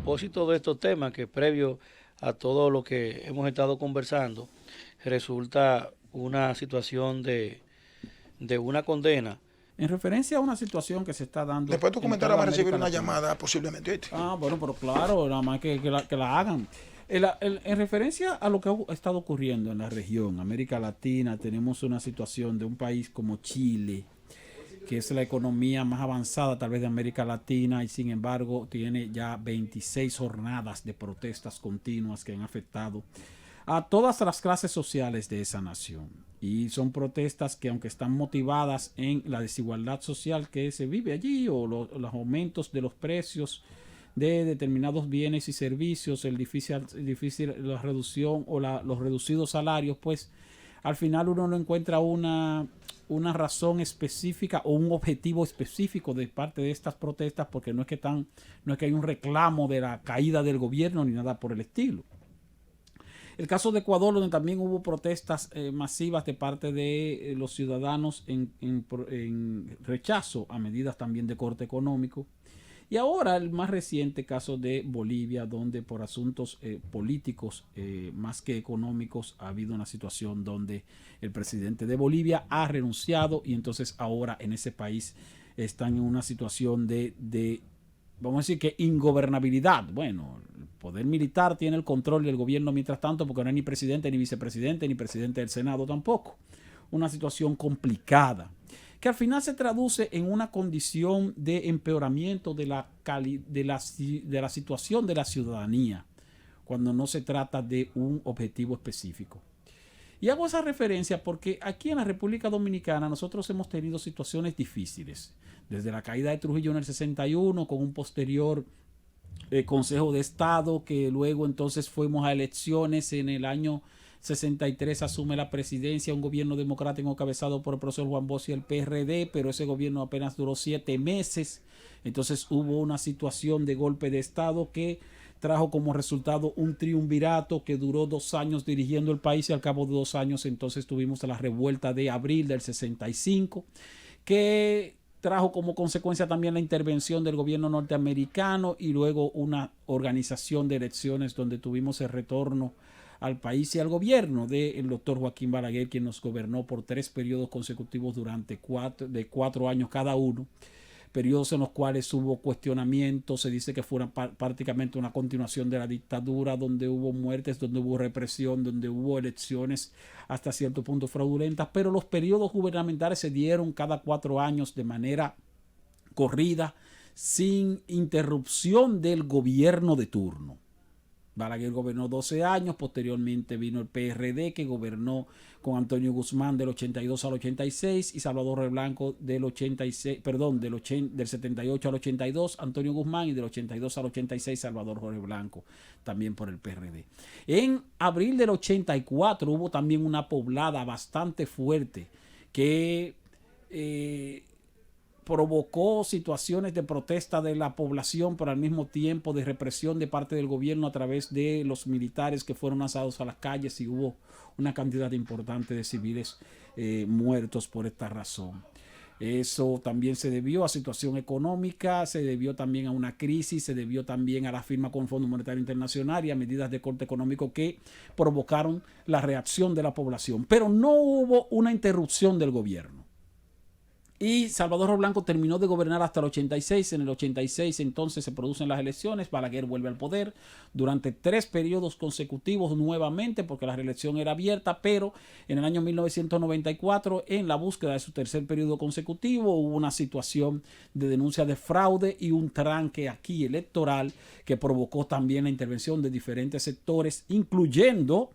propósito de estos temas, que previo a todo lo que hemos estado conversando, resulta una situación de una condena. En referencia a una situación que se está dando Después tu en comentario toda va a recibir América una Latina. llamada posiblemente, ¿oíste? Ah, bueno, pero claro, nada más que la hagan. En referencia a lo que ha estado ocurriendo en la región, América Latina, tenemos una situación de un país como Chile, que es la economía más avanzada tal vez de América Latina y sin embargo tiene ya 26 jornadas de protestas continuas que han afectado a todas las clases sociales de esa nación. Y son protestas que aunque están motivadas en la desigualdad social que se vive allí o los aumentos de los precios de determinados bienes y servicios, el difícil la reducción o los reducidos salarios, pues al final uno no encuentra una razón específica o un objetivo específico de parte de estas protestas, porque no es que hay un reclamo de la caída del gobierno ni nada por el estilo. El caso de Ecuador, donde también hubo protestas masivas de parte de los ciudadanos en rechazo a medidas también de corte económico. Y ahora el más reciente caso de Bolivia, donde por asuntos políticos más que económicos ha habido una situación donde el presidente de Bolivia ha renunciado y entonces ahora en ese país están en una situación vamos a decir que ingobernabilidad. Bueno, el poder militar tiene el control del gobierno mientras tanto porque no hay ni presidente, ni vicepresidente, ni presidente del Senado tampoco. Una situación complicada que al final se traduce en una condición de empeoramiento de la situación de la ciudadanía cuando no se trata de un objetivo específico. Y hago esa referencia porque aquí en la República Dominicana nosotros hemos tenido situaciones difíciles. Desde la caída de Trujillo en el 61, con un posterior Consejo de Estado, que luego entonces fuimos a elecciones en el año 63, asume la presidencia un gobierno democrático encabezado por el profesor Juan Bosch y el PRD, pero ese gobierno apenas duró 7 meses. Entonces hubo una situación de golpe de Estado que trajo como resultado un triunvirato que duró 2 años dirigiendo el país y al cabo de 2 años entonces tuvimos la revuelta de abril del 65 que trajo como consecuencia también la intervención del gobierno norteamericano y luego una organización de elecciones donde tuvimos el retorno al país y al gobierno del doctor Joaquín Balaguer, quien nos gobernó por 3 periodos consecutivos durante 4 años cada uno. Periodos en los cuales hubo cuestionamientos, se dice que fue prácticamente una continuación de la dictadura, donde hubo muertes, donde hubo represión, donde hubo elecciones hasta cierto punto fraudulentas, pero los periodos gubernamentales se dieron cada 4 años de manera corrida, sin interrupción del gobierno de turno. Balaguer gobernó 12 años, posteriormente vino el PRD que gobernó con Antonio Guzmán del 82 al 86 y Salvador Reblanco del 86, perdón, del 78 al 82 Antonio Guzmán y del 82 al 86 Salvador Jorge Blanco, también por el PRD. En abril del 84 hubo también una poblada bastante fuerte que provocó situaciones de protesta de la población, pero al mismo tiempo de represión de parte del gobierno a través de los militares que fueron lanzados a las calles y hubo una cantidad importante de civiles muertos por esta razón. Eso también se debió a situación económica, se debió también a una crisis, se debió también a la firma con el Fondo Monetario Internacional y a medidas de corte económico que provocaron la reacción de la población. Pero no hubo una interrupción del gobierno. Y Salvador Blanco terminó de gobernar hasta el 86. En el 86 entonces se producen las elecciones. Balaguer vuelve al poder durante 3 periodos consecutivos nuevamente porque la reelección era abierta, pero en el año 1994 en la búsqueda de su tercer periodo consecutivo hubo una situación de denuncia de fraude y un tranque aquí electoral que provocó también la intervención de diferentes sectores, incluyendo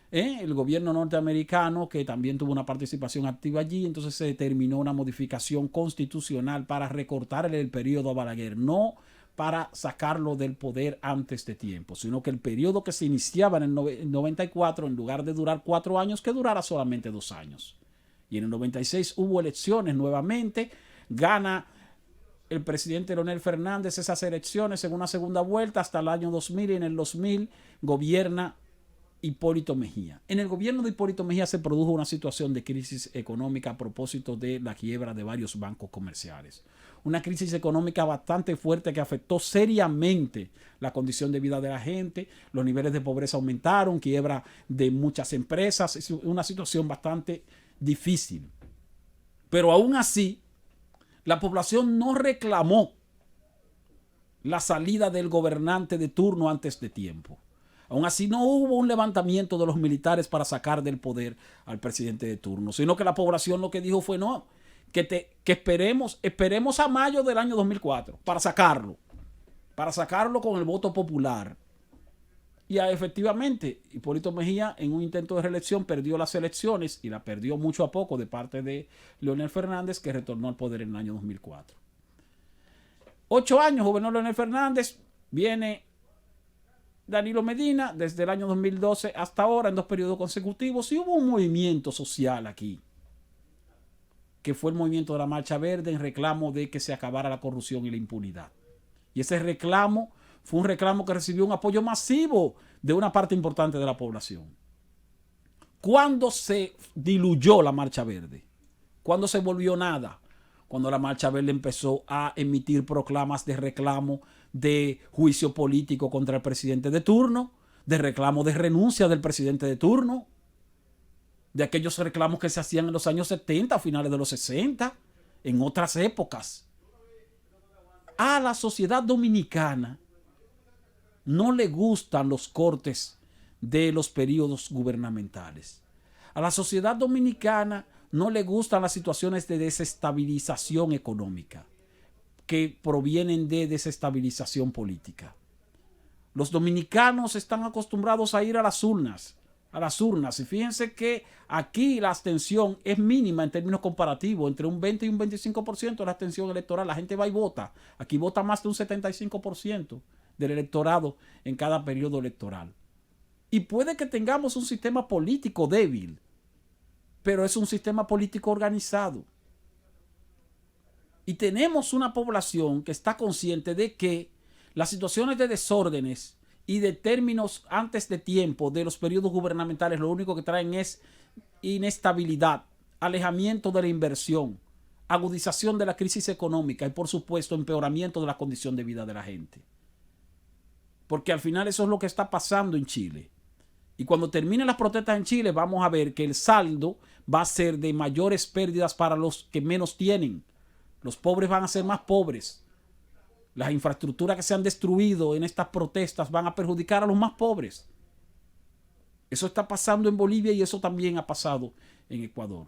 el gobierno norteamericano, que también tuvo una participación activa allí. Entonces se determinó una modificación constitucional para recortar el periodo a Balaguer, no para sacarlo del poder antes de tiempo, sino que el periodo que se iniciaba en el 94, en lugar de durar 4 años, que durara solamente 2 años. Y en el 96 hubo elecciones nuevamente, gana el presidente Leonel Fernández esas elecciones en una segunda vuelta hasta el año 2000 y en el 2000 gobierna Hipólito Mejía. En el gobierno de Hipólito Mejía se produjo una situación de crisis económica a propósito de la quiebra de varios bancos comerciales. Una crisis económica bastante fuerte que afectó seriamente la condición de vida de la gente, los niveles de pobreza aumentaron, quiebra de muchas empresas, es una situación bastante difícil. Pero aún así, la población no reclamó la salida del gobernante de turno antes de tiempo. Aún así no hubo un levantamiento de los militares para sacar del poder al presidente de turno, sino que la población lo que dijo fue no, que esperemos a mayo del año 2004 para sacarlo con el voto popular. Y efectivamente, Hipólito Mejía en un intento de reelección perdió las elecciones y la perdió mucho a poco de parte de Leonel Fernández, que retornó al poder en el año 2004. 8 años gobernó Leonel Fernández, viene Danilo Medina desde el año 2012 hasta ahora en 2 periodos consecutivos y hubo un movimiento social aquí, que fue el movimiento de la Marcha Verde en reclamo de que se acabara la corrupción y la impunidad. Y ese reclamo fue un reclamo que recibió un apoyo masivo de una parte importante de la población. ¿Cuándo se diluyó la Marcha Verde? ¿Cuándo se volvió nada? Cuando la Marcha Verde empezó a emitir proclamas de reclamo de juicio político contra el presidente de turno, de reclamo de renuncia del presidente de turno, de aquellos reclamos que se hacían en los años 70, a finales de los 60, en otras épocas. A la sociedad dominicana no le gustan los cortes de los periodos gubernamentales. A la sociedad dominicana no le gustan las situaciones de desestabilización económica que provienen de desestabilización política. Los dominicanos están acostumbrados a ir a las urnas. Y fíjense que aquí la abstención es mínima en términos comparativos, entre un 20 y un 25% de la abstención electoral. La gente va y vota. Aquí vota más de un 75% del electorado en cada periodo electoral. Y puede que tengamos un sistema político débil, pero es un sistema político organizado. Y tenemos una población que está consciente de que las situaciones de desórdenes y de términos antes de tiempo de los periodos gubernamentales lo único que traen es inestabilidad, alejamiento de la inversión, agudización de la crisis económica y por supuesto empeoramiento de la condición de vida de la gente. Porque al final eso es lo que está pasando en Chile. Y cuando terminen las protestas en Chile vamos a ver que el saldo va a ser de mayores pérdidas para los que menos tienen. Los pobres van a ser más pobres. Las infraestructuras que se han destruido en estas protestas van a perjudicar a los más pobres. Eso está pasando en Bolivia y eso también ha pasado en Ecuador.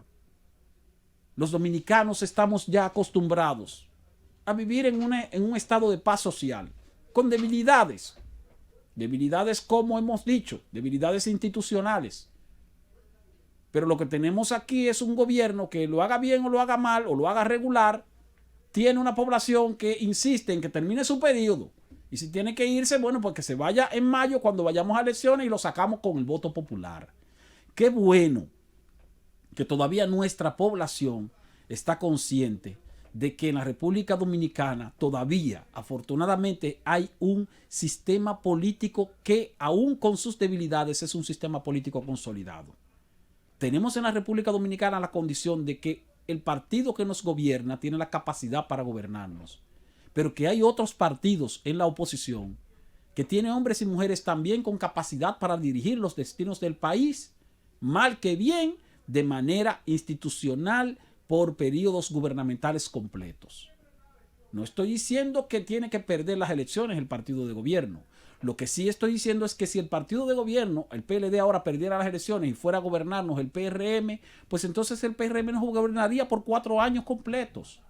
Los dominicanos estamos ya acostumbrados a vivir en un estado de paz social, con debilidades. Debilidades, como hemos dicho, debilidades institucionales. Pero lo que tenemos aquí es un gobierno que lo haga bien o lo haga mal o lo haga regular, tiene una población que insiste en que termine su periodo. Y si tiene que irse, bueno, pues que se vaya en mayo cuando vayamos a elecciones y lo sacamos con el voto popular. Qué bueno que todavía nuestra población está consciente de que en la República Dominicana todavía, afortunadamente, hay un sistema político que, aún con sus debilidades, es un sistema político consolidado. Tenemos en la República Dominicana la condición de que el partido que nos gobierna tiene la capacidad para gobernarnos, pero que hay otros partidos en la oposición que tienen hombres y mujeres también con capacidad para dirigir los destinos del país, mal que bien, de manera institucional, por periodos gubernamentales completos. No estoy diciendo que tiene que perder las elecciones el partido de gobierno. Lo que sí estoy diciendo es que si el partido de gobierno, el PLD, ahora perdiera las elecciones y fuera a gobernarnos el PRM, pues entonces el PRM nos gobernaría por 4 años completos.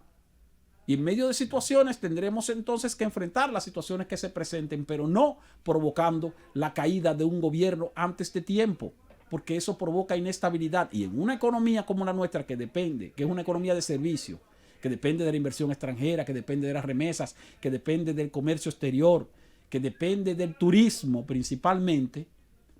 Y en medio de situaciones tendremos entonces que enfrentar las situaciones que se presenten, pero no provocando la caída de un gobierno antes de tiempo, porque eso provoca inestabilidad. Y en una economía como la nuestra, que depende, que es una economía de servicio, que depende de la inversión extranjera, que depende de las remesas, que depende del comercio exterior, que depende del turismo principalmente,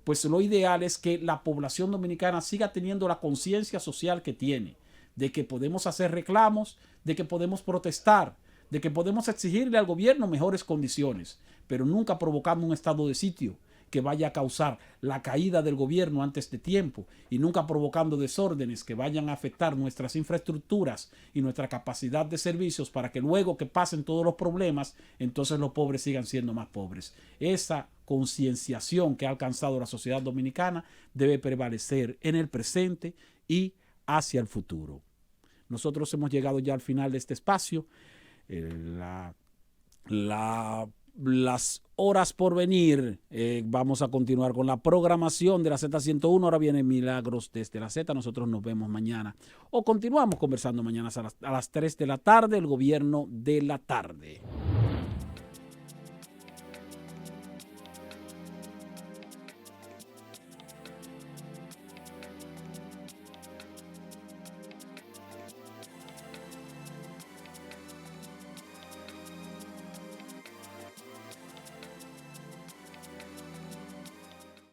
pues lo ideal es que la población dominicana siga teniendo la conciencia social que tiene, de que podemos hacer reclamos, de que podemos protestar, de que podemos exigirle al gobierno mejores condiciones, pero nunca provocando un estado de sitio, que vaya a causar la caída del gobierno antes de tiempo y nunca provocando desórdenes que vayan a afectar nuestras infraestructuras y nuestra capacidad de servicios para que luego que pasen todos los problemas, entonces los pobres sigan siendo más pobres. Esa concienciación que ha alcanzado la sociedad dominicana debe prevalecer en el presente y hacia el futuro. Nosotros hemos llegado ya al final de este espacio. Las horas por venir, vamos a continuar con la programación de la Z101. Ahora viene Milagros desde la Z. Nosotros nos vemos mañana o continuamos conversando mañana a las 3 de la tarde, el gobierno de la tarde.